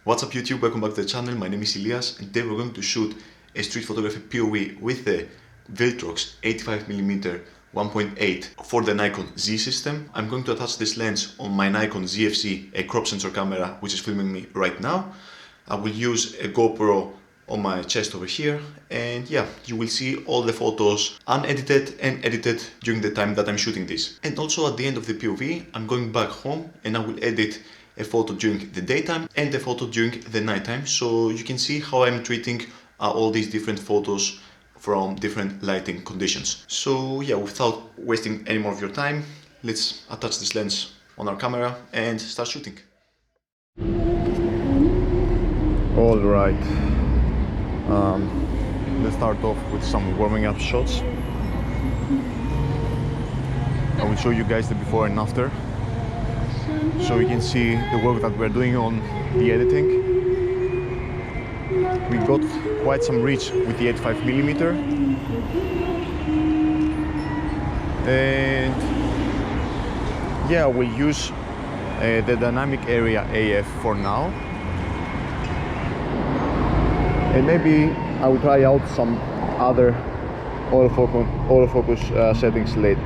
What's up YouTube, welcome back to the channel. My name is Elias and today we're going to shoot a street photography POV with the Viltrox 85mm 1.8 for the Nikon Z system. I'm going to attach this lens on my Nikon Zfc, a crop sensor camera which is filming me right now. I will use a GoPro on my chest over here, and yeah, you will see all the photos unedited and edited during the time that I'm shooting this. And also at the end of the POV, I'm going back home and I will edit a photo during the daytime and a photo during the nighttime, so you can see how I'm treating all these different photos from different lighting conditions. So yeah, without wasting any more of your time, let's attach this lens on our camera and start shooting. All right, let's start off with some warming up shots. I will show you guys the before and after, so you can see the work that we're doing on the editing. We got quite some reach with the 85mm, and yeah, we'll use the dynamic area AF for now, and maybe I will try out some other autofocus settings later.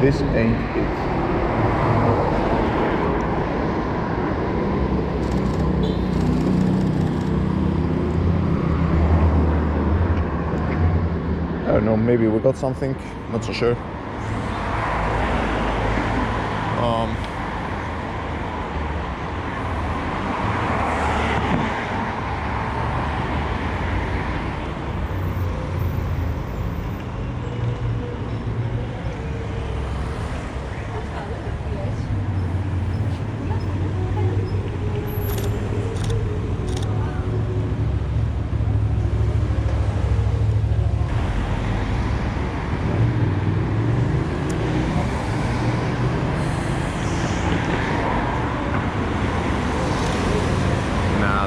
This ain't it. I don't know, maybe we got something, not so sure.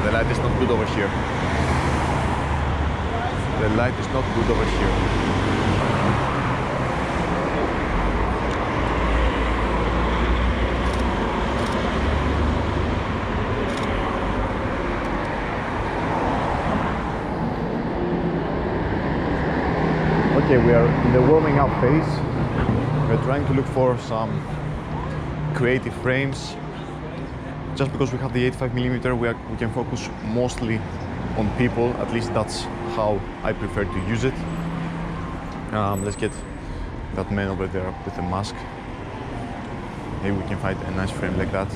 The light is not good over here. The light is not good over here. Okay, we are in the warming up phase. We're trying to look for some creative frames. Just because we have the 85mm, we can focus mostly on people. At least that's how I prefer to use it. Let's get that man over there with the mask. Maybe we can find a nice frame like that.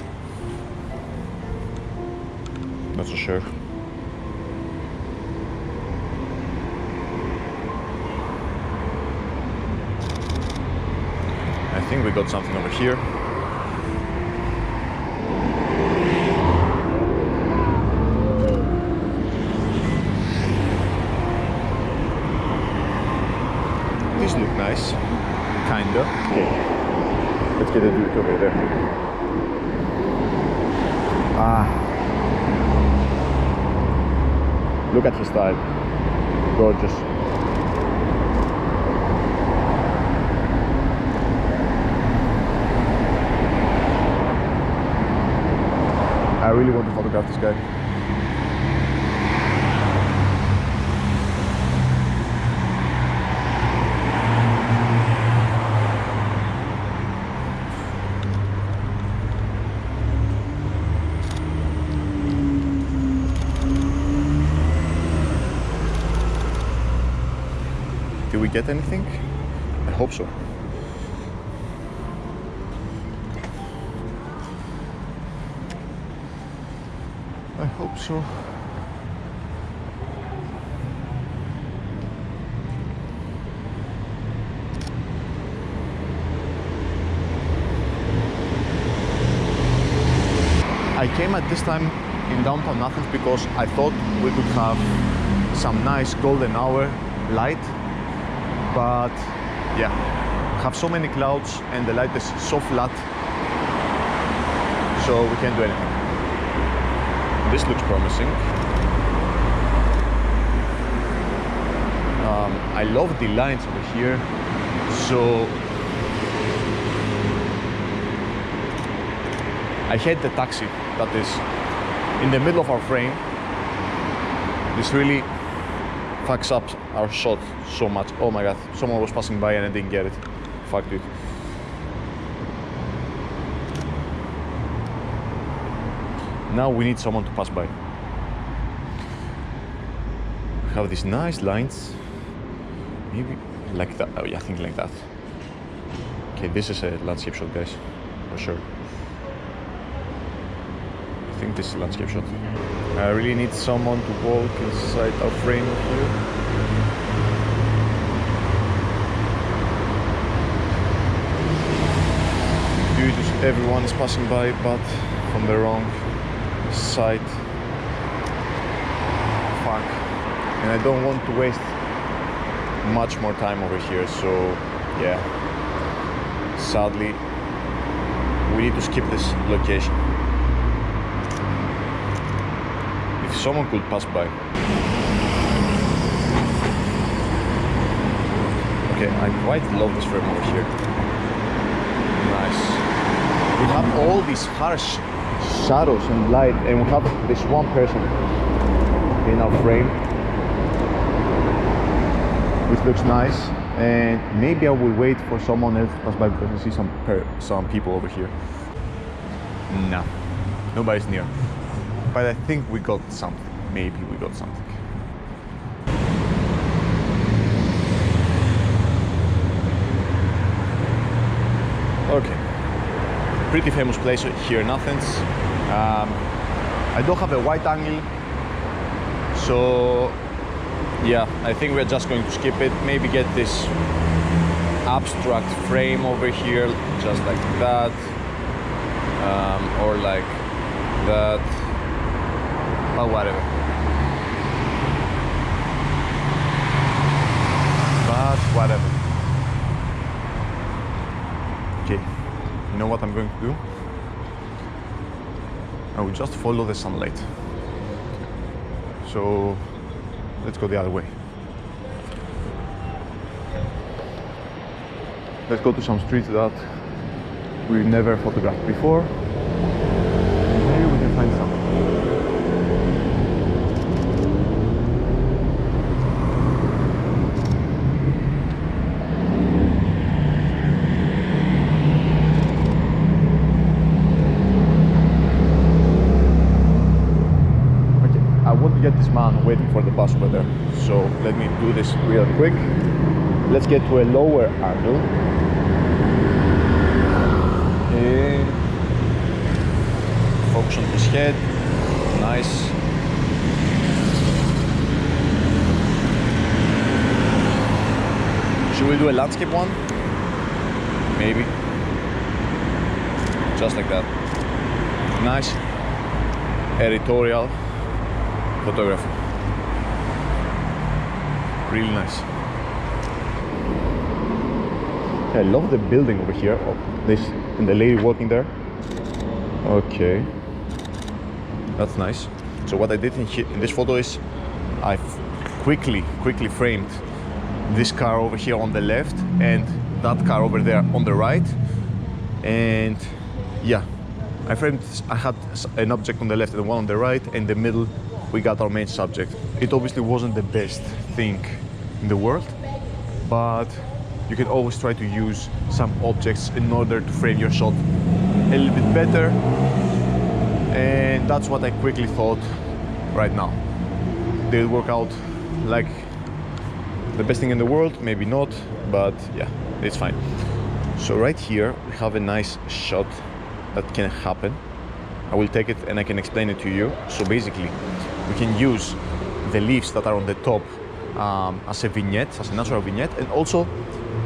Not so sure. I think we got something over here. These look nice, kinda. Okay, let's get a dude over there. Look at his style, gorgeous. I really want to photograph this guy. Did we get anything? I hope so. I hope so. I came at this time in downtown Athens because I thought we could have some nice golden hour light. But yeah, have so many clouds and the light is so flat, so we can't do anything. This looks promising. I love the lines over here. So I hate the taxi that is in the middle of our frame. This really fucks up our shot so much. Oh my god, someone was passing by and I didn't get it. Fuck, dude. Now we need someone to pass by. We have these nice lines. Maybe like that. Oh yeah, I think like that. Okay, this is a landscape shot, guys, for sure. I think this is a landscape shot. I really need someone to walk inside our frame here. Dude, everyone is passing by, but from the wrong side. Fuck. And I don't want to waste much more time over here, so yeah. Sadly, we need to skip this location. If someone could pass by. Okay, I quite love this frame over here. Nice. We have all these harsh shadows and light, and we have this one person in our frame, which looks nice. And maybe I will wait for someone else to pass by because I see some people over here. No, nobody's near. But I think we got something. Maybe we got something. Okay. Pretty famous place here in Athens. I don't have a wide angle, so yeah, I think we're just going to skip it. Maybe get this abstract frame over here, just like that, or like that, but whatever. But whatever. Okay, you know what I'm going to do? I will just follow the sunlight. So let's go the other way. Let's go to some streets that we've never photographed before. Maybe we can find some. Get this man waiting for the bus over there, so let me do this real quick. Let's get to a lower angle and focus on his head. Nice. Should we do a landscape one? Maybe just like that. Nice editorial photography. Really nice. I love the building over here. Oh, this and the lady walking there. Okay, that's nice. So what I did in this photo is I quickly framed this car over here on the left and that car over there on the right. And yeah, I had an object on the left and one on the right, and in the middle we got our main subject. It obviously wasn't the best thing in the world, but you can always try to use some objects in order to frame your shot a little bit better. And that's what I quickly thought right now. Did it work out like the best thing in the world? Maybe not, but yeah, it's fine. So right here we have a nice shot that can happen. I will take it and I can explain it to you. So basically, we can use the leaves that are on the top as a vignette, as a natural vignette, and also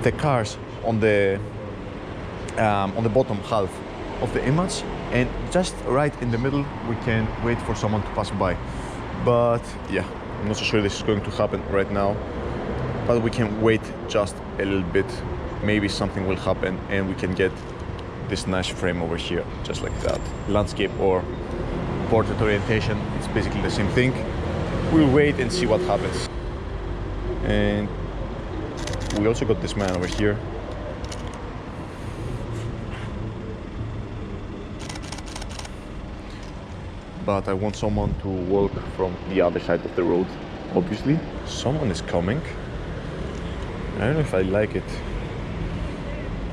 the cars on the bottom half of the image. And just right in the middle, we can wait for someone to pass by. But yeah, I'm not so sure this is going to happen right now. But we can wait just a little bit. Maybe something will happen and we can get this nice frame over here, just like that. Landscape or portrait orientation, it's basically the same thing. We'll wait and see what happens. And we also got this man over here. But I want someone to walk from the other side of the road, obviously. Someone is coming. I don't know if I like it.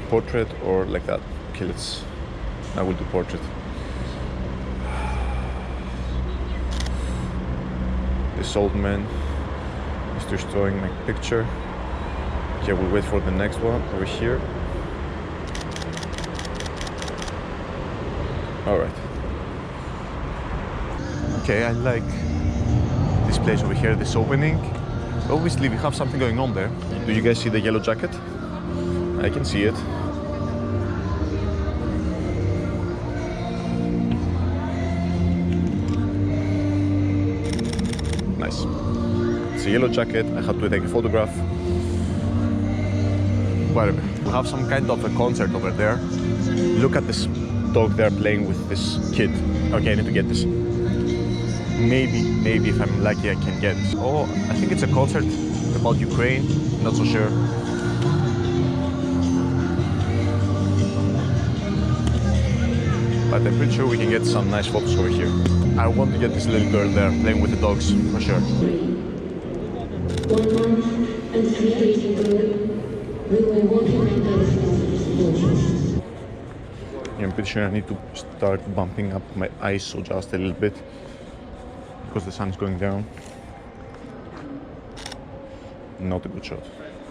Portrait or like that. Okay, I will do portrait. This old man is destroying my picture. Okay, we'll wait for the next one over here. Alright. Okay, I like this place over here, this opening. Obviously we have something going on there. Do you guys see the yellow jacket? I can see it. Nice. It's a yellow jacket. I had to take a photograph. Whatever. We have some kind of a concert over there. Look at this dog there playing with this kid. Okay, I need to get this. Maybe if I'm lucky I can get this. Oh, I think it's a concert about Ukraine. Not so sure. But I'm pretty sure we can get some nice photos over here. I want to get this little girl there playing with the dogs, for sure. 1 month and 3 days ago, we were walking under the stars. I'm pretty sure I need to start bumping up my ISO just a little bit because the sun is going down. Not a good shot.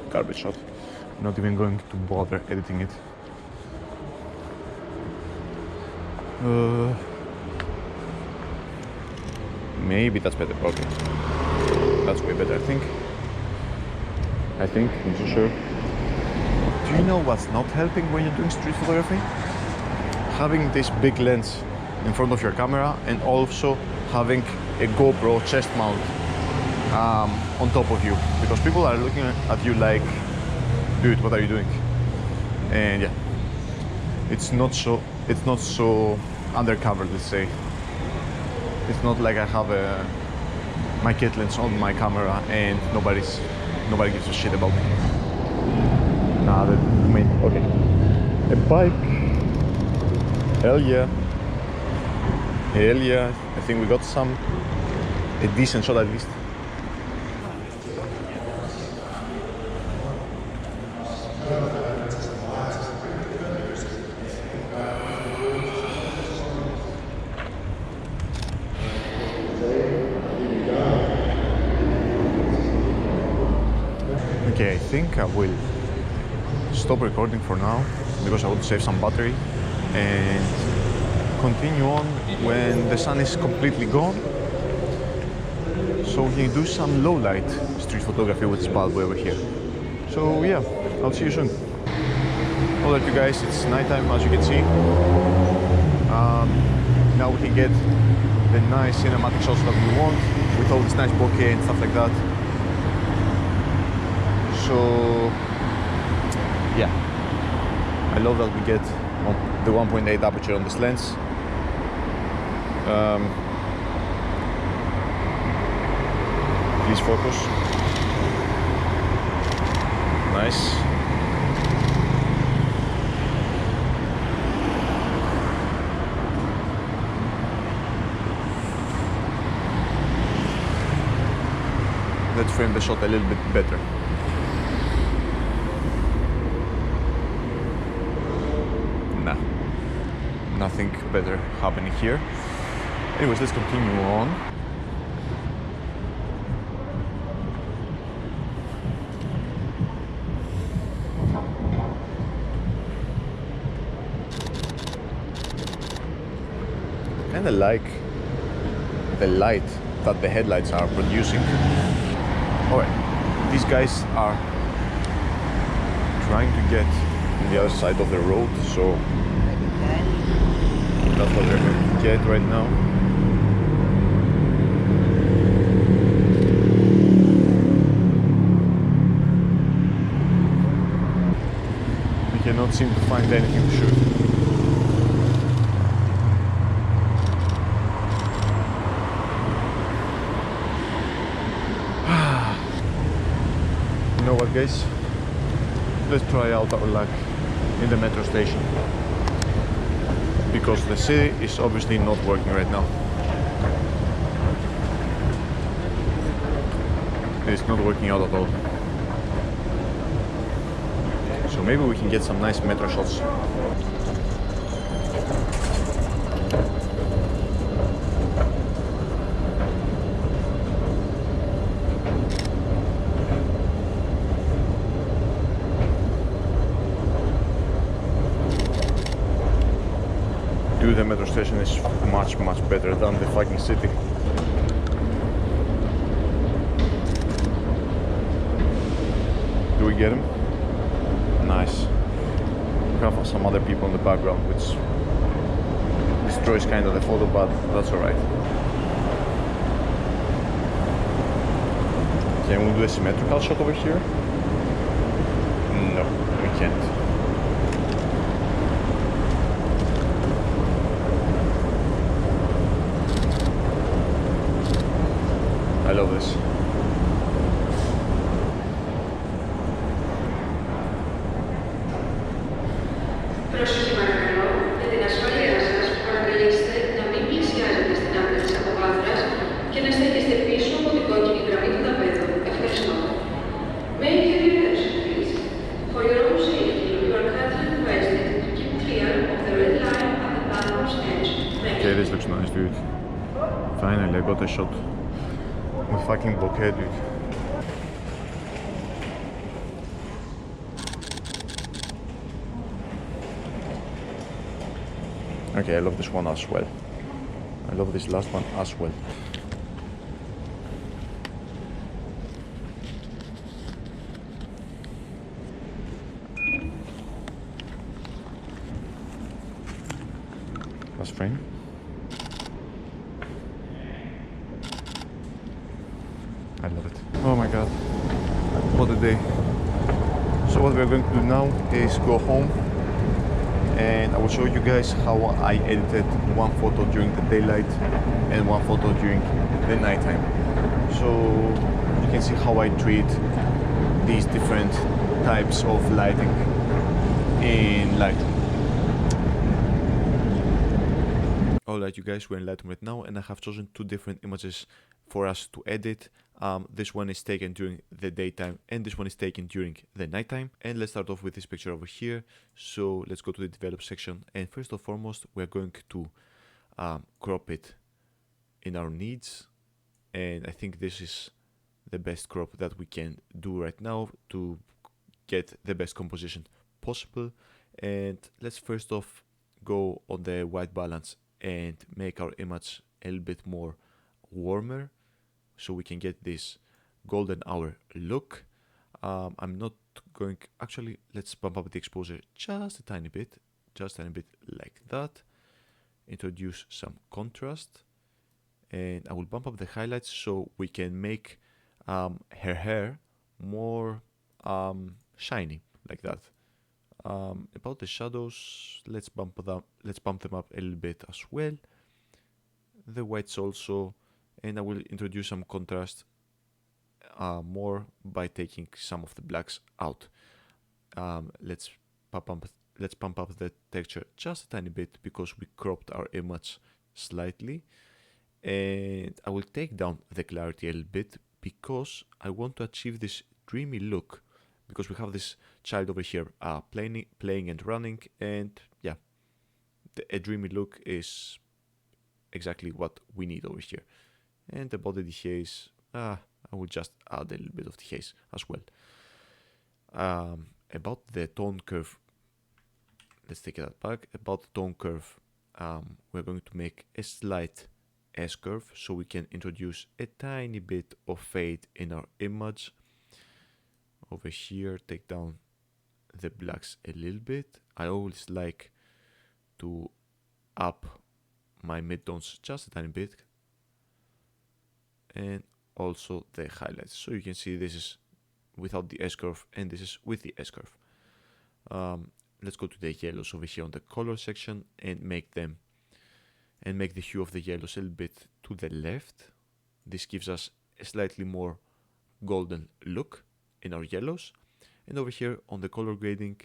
Garbage shot. Not even going to bother editing it. Maybe that's better. Okay, that's way better. I think. I'm not sure. Do you know what's not helping when you're doing street photography? Having this big lens in front of your camera and also having a GoPro chest mount on top of you, because people are looking at you like, dude, what are you doing? And yeah, it's not so undercover, let's say. It's not like I have my kit lens on my camera and nobody gives a shit about me. Nah, okay. A bike. Hell yeah. Hell yeah. I think we got a decent shot at least. Okay, I think I will stop recording for now because I want to save some battery and continue on when the sun is completely gone, so we can do some low light street photography with this bad boy over here. So yeah, I'll see you soon. Alright you guys, it's nighttime as you can see. Now we can get the nice cinematic shots that we want with all this nice bokeh and stuff like that. So yeah, I love that we get the 1.8 aperture on this lens. Please focus. Nice. Let's frame the shot a little bit better. Nah, nothing better happening here. Anyways, let's continue on. I kinda like the light that the headlights are producing. Alright, these guys are trying to get on the other side of the road, so that's what they're going to get right now. We cannot seem to find anything to shoot. You know what, guys? Let's try out our luck in the metro station, because the city is obviously not working right now. It's not working out at all. So maybe we can get some nice metro shots. Dude, the metro station is much better than the fucking city. Do we get him? Nice. We have some other people in the background, which destroys kind of the photo, but that's alright. Can we do a symmetrical shot over here? No, we can't. I love this. Πρόσεχε παρακαλώ, για την ασφάλειά σας, παρακαλείστε να μην πλησιάζετε στην άκρη της αποβάθρας και να στέκεστε πίσω από την κόκκινη γραμμή του ταπέδου. Ευχαριστώ. May I have your attention, please? For your own safety, you are kindly requested to keep clear of the red line at the platform's edge. Thank you. Okay, this looks nice, dude. Finally, I got a shot with fucking bokeh, dude. Okay, I love this one as well. I love this last one as well. Last frame. I love it. Oh my god, what a day. So what we're going to do now is go home, and I will show you guys how I edited one photo during the daylight and one photo during the nighttime. So you can see how I treat these different types of lighting in Lightroom. Alright, you guys, we're in Lightroom right now, and I have chosen two different images for us to edit. This one is taken during the daytime and this one is taken during the nighttime. And let's start off with this picture over here. So let's go to the develop section, and first and foremost we're going to crop it in our needs, and I think this is the best crop that we can do right now to get the best composition possible. And let's first off go on the white balance and make our image a little bit more warmer, so we can get this golden hour look. I'm not going, actually let's bump up the exposure just a tiny bit like that. Introduce some contrast, and I will bump up the highlights so we can make her hair more shiny like that. About the shadows, let's bump them up a little bit as well. The whites also, and I will introduce some contrast more by taking some of the blacks out. Let's pump up the texture just a tiny bit because we cropped our image slightly, and I will take down the clarity a little bit because I want to achieve this dreamy look, because we have this child over here playing and running, and yeah, a dreamy look is exactly what we need over here. And about the dehaze, I will just add a little bit of dehaze as well. About the tone curve, let's take that back. About the tone curve, we're going to make a slight S-curve so we can introduce a tiny bit of fade in our image. Over here, take down the blacks a little bit. I always like to up my midtones just a tiny bit, and also the highlights. So you can see this is without the S-curve and this is with the S-curve. Let's go to the yellows over here on the color section and make the hue of the yellows a little bit to the left. This gives us a slightly more golden look. in our yellows. And over here on the color grading,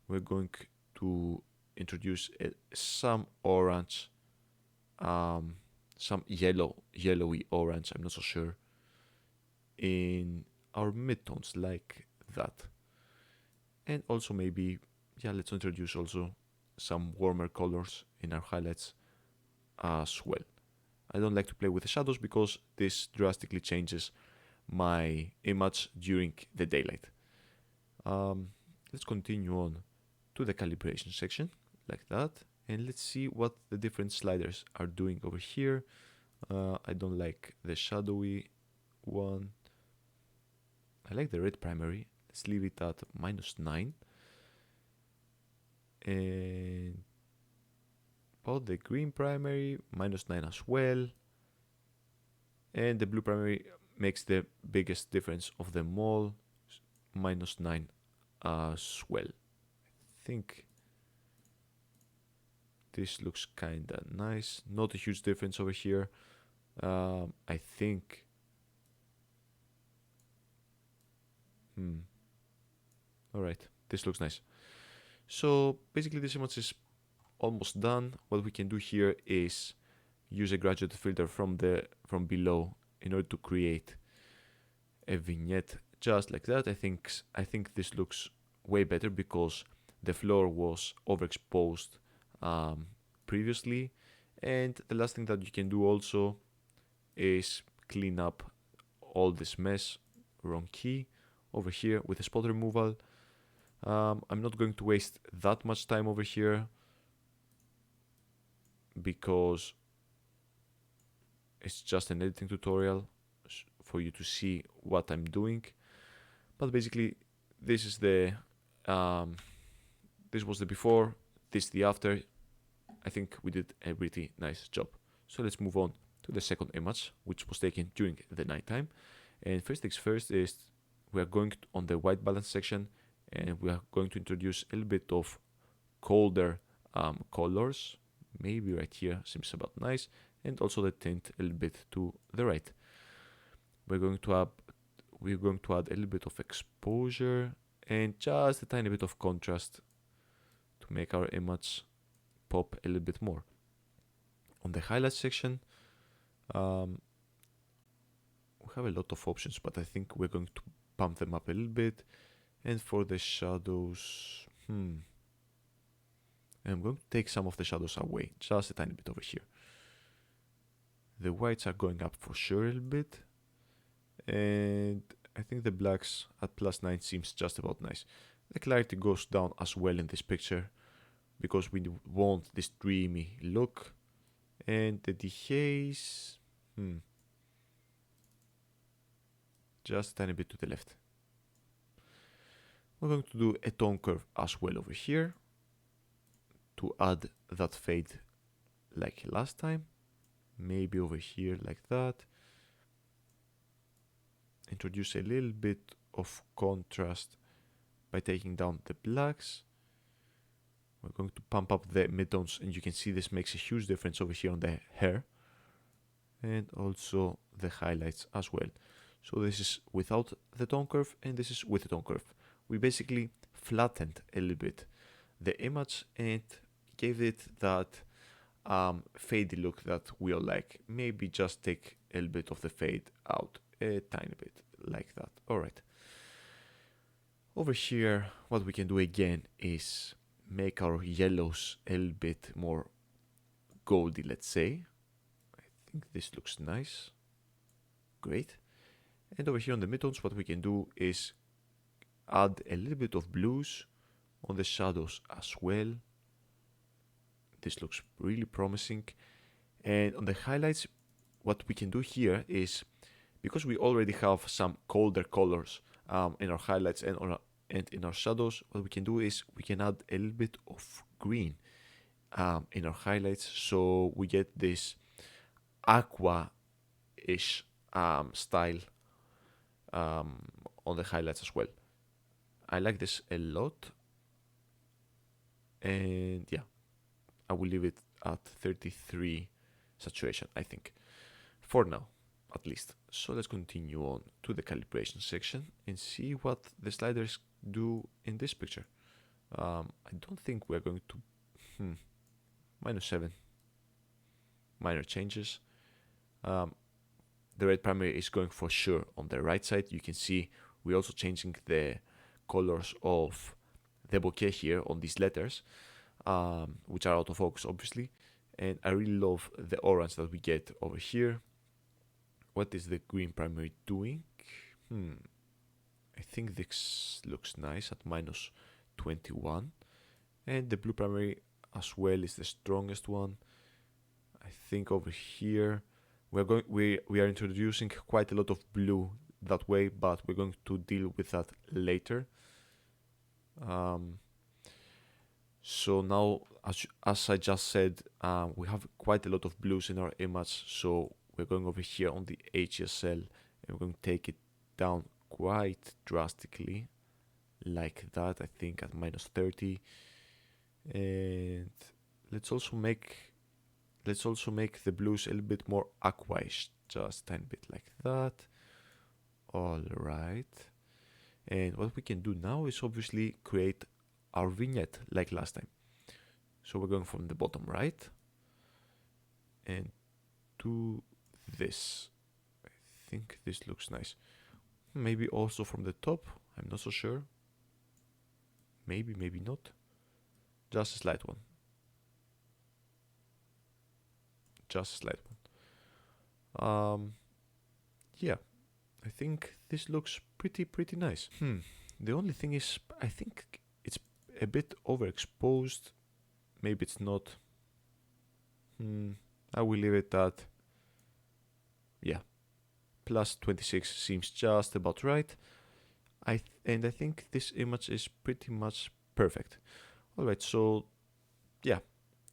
we're going to introduce some orange, some yellowy orange, I'm not so sure, in our midtones like that. And also maybe, yeah, let's introduce also some warmer colors in our highlights as well. I don't like to play with the shadows because this drastically changes my image during the daylight. Let's continue on to the calibration section like that, and let's see what the different sliders are doing over here. I don't like the shadowy one. I like the red primary. Let's leave it at -9. And about the green primary, -9 as well. And the blue primary makes the biggest difference of them all, -9 as well. I think this looks kinda nice. Not a huge difference over here. I think. Alright, this looks nice. So basically this image is almost done. What we can do here is use a graduated filter from below in order to create a vignette just like that. I think this looks way better because the floor was overexposed previously. And the last thing that you can do also is clean up all this mess, wrong key, over here with the spot removal. I'm not going to waste that much time over here because it's just an editing tutorial for you to see what I'm doing. But basically this is the this was the before, this the after. I think we did a pretty nice job. So let's move on to the second image, which was taken during the nighttime. And first things first is we are going on the white balance section, and we are going to introduce a little bit of colder colors. Maybe right here seems about nice, and also the tint a little bit to the right. We're going to add a little bit of exposure and just a tiny bit of contrast to make our image pop a little bit more. On the highlight section, we have a lot of options, but I think we're going to pump them up a little bit. And for the shadows, I'm going to take some of the shadows away, just a tiny bit over here. The whites are going up for sure a little bit, and I think the blacks at +9 seems just about nice. The clarity goes down as well in this picture because we want this dreamy look, and the dehaze, just a tiny bit to the left. We're going to do a tone curve as well over here to add that fade like last time. Maybe over here like that. Introduce a little bit of contrast by taking down the blacks. We're going to pump up the midtones, and you can see this makes a huge difference over here on the hair and also the highlights as well. So this is without the tone curve, and this is with the tone curve. We basically flattened a little bit the image and gave it that fadey look that we all like. Maybe just take a little bit of the fade out, a tiny bit like that. Alright. Over here, what we can do again is make our yellows a little bit more goldy, let's say. I think this looks nice. Great. And over here on the midtones, what we can do is add a little bit of blues on the shadows as well. This looks really promising. And on the highlights, what we can do here is, because we already have some colder colors in our highlights and in our shadows, what we can do is we can add a little bit of green in our highlights, so we get this aqua-ish style on the highlights as well. I like this a lot, and yeah, I will leave it at 33 saturation, I think, for now. at least. So let's continue on to the calibration section and see what the sliders do in this picture. I don't think we're going to -7 minor changes. The red primary is going for sure on the right side. You can see we're also changing the colors of the bokeh here on these letters, which are out of focus obviously, and I really love the orange that we get over here. What is the green primary doing? I think this looks nice at -21, and the blue primary as well is the strongest one. I think over here we are introducing quite a lot of blue that way, but we're going to deal with that later. So now, as I just said, we have quite a lot of blues in our image, so we're going over here on the HSL and we're going to take it down quite drastically, like that. I think at -30, and let's also make the blues a little bit more aquaish, just a tiny bit like that. All right, and what we can do now is obviously create our vignette like last time. So we're going from the bottom right and do this. I think this looks nice. Maybe also from the top, I'm not so sure. Maybe, maybe not. Just a slight one. Just a slight one. Yeah, I think this looks pretty nice. The only thing is, I think it's a bit overexposed. Maybe it's not. I will leave it at, yeah, +26 seems just about right. And I think this image is pretty much perfect. Alright, so yeah,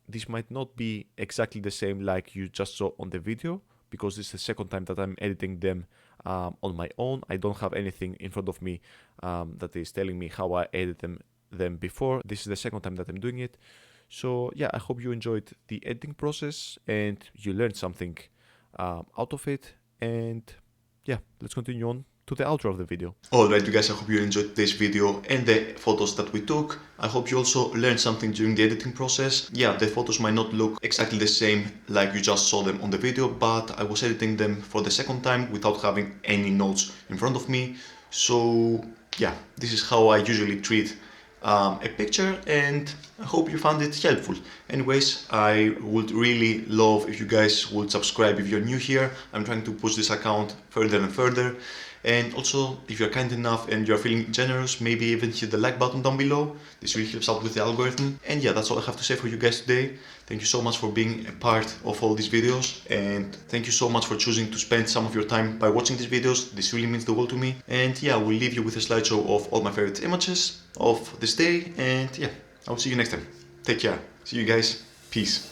this might not be exactly the same like you just saw on the video, because this is the second time that I'm editing them on my own. I don't have anything in front of me that is telling me how I edited them before. This is the second time that I'm doing it. So yeah, I hope you enjoyed the editing process and you learned something out of it. And yeah, let's continue on to the outro of the video. Alright you guys, I hope you enjoyed this video and the photos that we took. I hope you also learned something during the editing process. Yeah, the photos might not look exactly the same like you just saw them on the video, but I was editing them for the second time without having any notes in front of me. So yeah, this is how I usually treat a picture, and I hope you found it helpful. Anyways, I would really love if you guys would subscribe if you're new here. I'm trying to push this account further and further. And also, if you're kind enough and you're feeling generous, maybe even hit the like button down below. This really helps out with the algorithm. And yeah, that's all I have to say for you guys today. Thank you so much for being a part of all these videos, and thank you so much for choosing to spend some of your time by watching these videos. This really means the world to me. And yeah, I will leave you with a slideshow of all my favorite images of this day, and yeah, I will see you next time. Take care. See you guys. Peace.